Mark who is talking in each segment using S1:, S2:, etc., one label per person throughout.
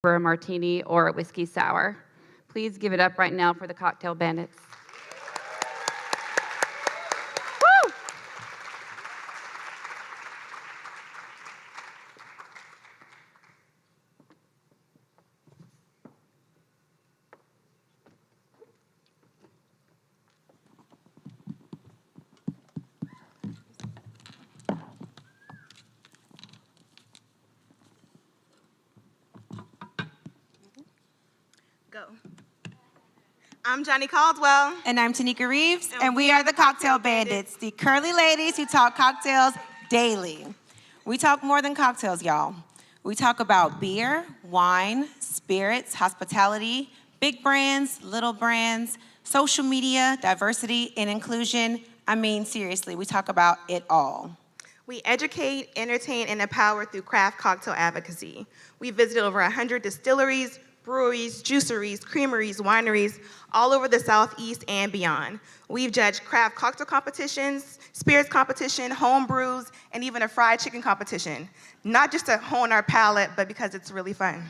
S1: for a martini or a whiskey sour. Please give it up right now for the Cocktail Bandits. Woo!
S2: Go. I'm Johnny Caldwell.
S3: And I'm Tanika Reeves, and we are the Cocktail Bandits, the curly ladies who talk cocktails daily. We talk more than cocktails, y'all. We talk about beer, wine, spirits, hospitality, big brands, little brands, social media, diversity, and inclusion. I mean, seriously, we talk about it all.
S2: We educate, entertain, and empower through craft cocktail advocacy. We visited over 100 distilleries, breweries, juiceries, creameries, wineries, all over the Southeast and beyond. We've judged craft cocktail competitions, spirits competition, home brews, and even a fried chicken competition. Not just to hone our palate, but because it's really fun.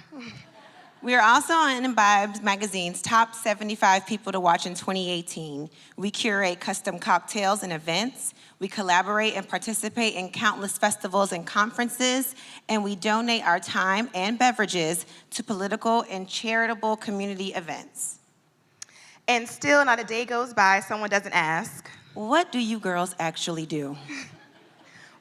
S3: We are also on Imbibe Magazine's Top 75 People to Watch in 2018. We curate custom cocktails and events. We collaborate and participate in countless festivals and conferences, and we donate our time and beverages to political and charitable community events.
S2: And still not a day goes by someone doesn't ask,
S3: what do you girls actually do?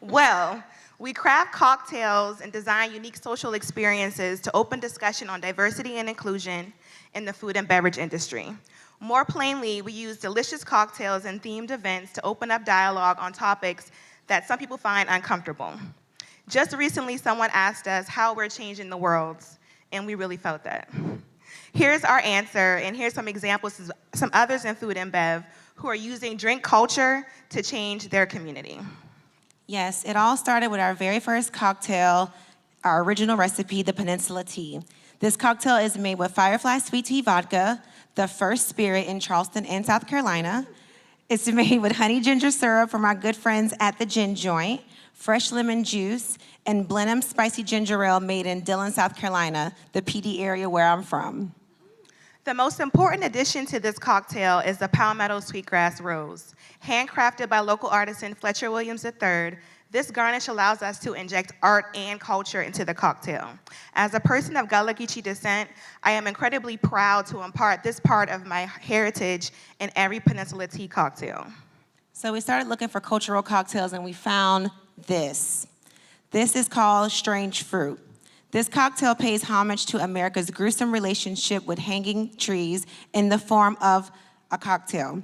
S2: Well, we craft cocktails and design unique social experiences to open discussion on diversity and inclusion in the food and beverage industry. More plainly, we use delicious cocktails and themed events to open up dialogue on topics that some people find uncomfortable. Just recently, someone asked us how we're changing the world, and we really felt that. Here's our answer, and here's some examples of some others in food and bev who are using drink culture to change their community.
S3: Yes, it all started with our very first cocktail, our original recipe, the Peninsula Tea. This cocktail is made with Firefly Sweet Tea Vodka, the first spirit in Charleston and South Carolina. It's made with honey ginger syrup from our good friends at the Gin Joint, fresh lemon juice, and Blenheim spicy ginger ale made in Dillon, South Carolina, the PD area where I'm from.
S2: The most important addition to this cocktail is the Palmetto Sweetgrass Rose. Handcrafted by local artisan Fletcher Williams III, this garnish allows us to inject art and culture into the cocktail. As a person of Gullah Geechee descent, I am incredibly proud to impart this part of my heritage in every Peninsula Tea cocktail.
S3: So we started looking for cultural cocktails and we found this. This is called Strange Fruit. This cocktail pays homage to America's gruesome relationship with hanging trees in the form of a cocktail.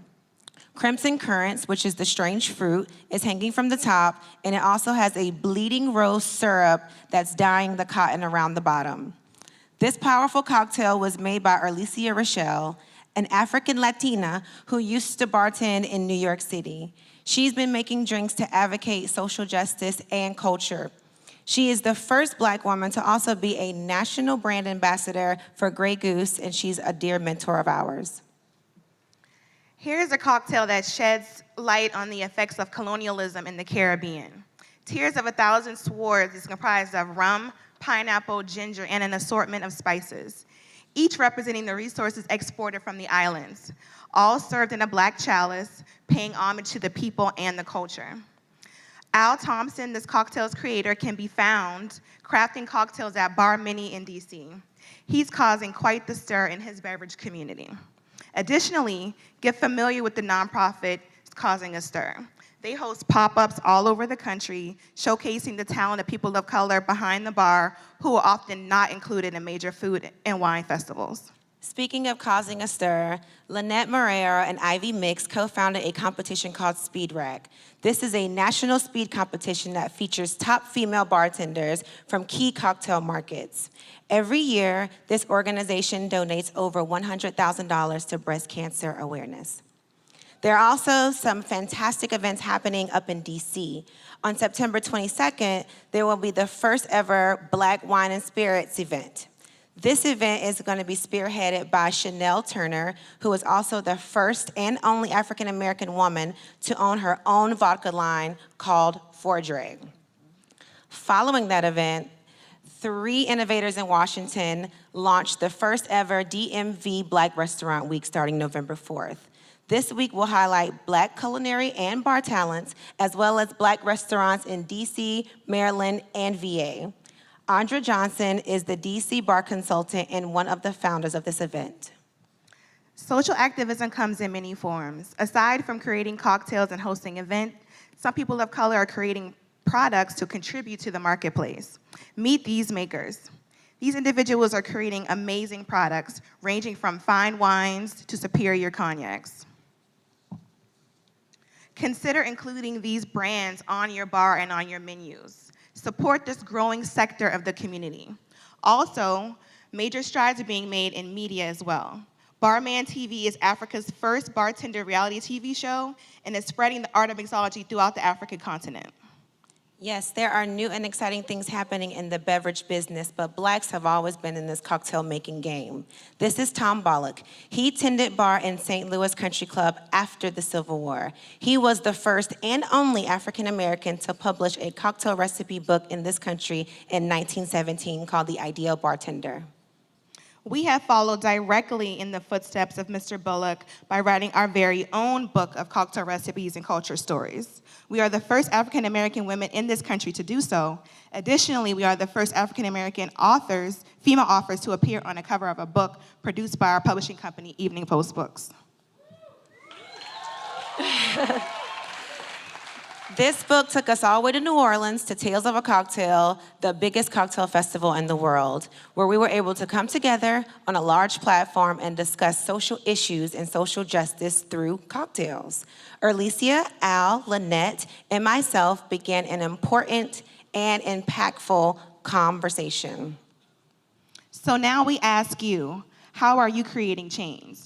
S3: Crimson Currants, which is the strange fruit, is hanging from the top, and it also has a bleeding rose syrup that's dyeing the cotton around the bottom. This powerful cocktail was made by Arlicia Rochelle, an African Latina who used to bartend in New York City. She's been making drinks to advocate social justice and culture. She is the first Black woman to also be a national brand ambassador for Grey Goose, and she's a dear mentor of ours.
S2: Here's a cocktail that sheds light on the effects of colonialism in the Caribbean. Tears of a Thousand Swords is comprised of rum, pineapple, ginger, and an assortment of spices, each representing the resources exported from the islands, all served in a Black chalice, paying homage to the people and the culture. Al Thompson, this cocktail's creator, can be found crafting cocktails at Bar Mini in DC. He's causing quite the stir in his beverage community. Additionally, get familiar with the nonprofit Causing a Stir. They host pop-ups all over the country, showcasing the talent of people of color behind the bar who are often not included in major food and wine festivals.
S3: Speaking of causing a stir, Lynette Moreira and Ivy Mix co-founded a competition called Speed Rack. This is a national speed competition that features top female bartenders from key cocktail markets. Every year, this organization donates over $100,000 to breast cancer awareness. There are also some fantastic events happening up in DC. On September 22nd, there will be the first ever Black Wine and Spirits event. This event is going to be spearheaded by Chanel Turner, who is also the first and only African-American woman to own her own vodka line called Fordre. Following that event, 3 innovators in Washington launched the first ever DMV Black Restaurant Week starting November 4th. This week will highlight Black culinary and bar talents, as well as Black restaurants in DC, Maryland, and VA. Andra Johnson is the DC bar consultant and one of the founders of this event.
S2: Social activism comes in many forms. Aside from creating cocktails and hosting events, some people of color are creating products to contribute to the marketplace. Meet these makers. These individuals are creating amazing products, ranging from fine wines to superior cognacs. Consider including these brands on your bar and on your menus. Support this growing sector of the community. Also, major strides are being made in media as well. Barman TV is Africa's first bartender reality TV show and is spreading the art of mixology throughout the African continent.
S3: Yes, there are new and exciting things happening in the beverage business, but Blacks have always been in this cocktail making game. This is Tom Bollock. He tended bar in St. Louis Country Club after the Civil War. He was the first and only African American to publish a cocktail recipe book in this country in 1917 called The Ideal Bartender.
S2: We have followed directly in the footsteps of Mr. Bullock by writing our very own book of cocktail recipes and culture stories. We are the first African American women in this country to do so. Additionally, we are the first African American authors, female authors, to appear on a cover of a book produced by our publishing company, Evening Post Books.
S3: This book took us all the way to New Orleans to Tales of a Cocktail, the biggest cocktail festival in the world, where we were able to come together on a large platform and discuss social issues and social justice through cocktails. Erlicia, Al, Lynette, and myself began an important and impactful conversation.
S2: So now we ask you, how are you creating change?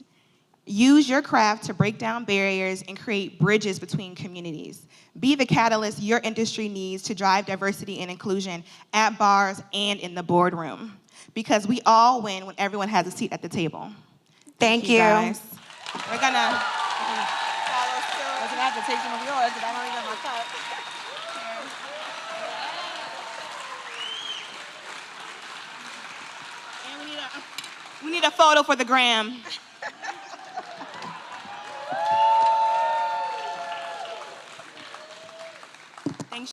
S2: Use your craft to break down barriers and create bridges between communities. Be the catalyst your industry needs to drive diversity and inclusion at bars and in the boardroom. Because we all win when everyone has a seat at the table.
S3: Thank you.
S2: Guys. We're gonna follow suit.
S4: I was gonna have to take some of yours because I don't even have my cup.
S2: And we need a photo for the gram.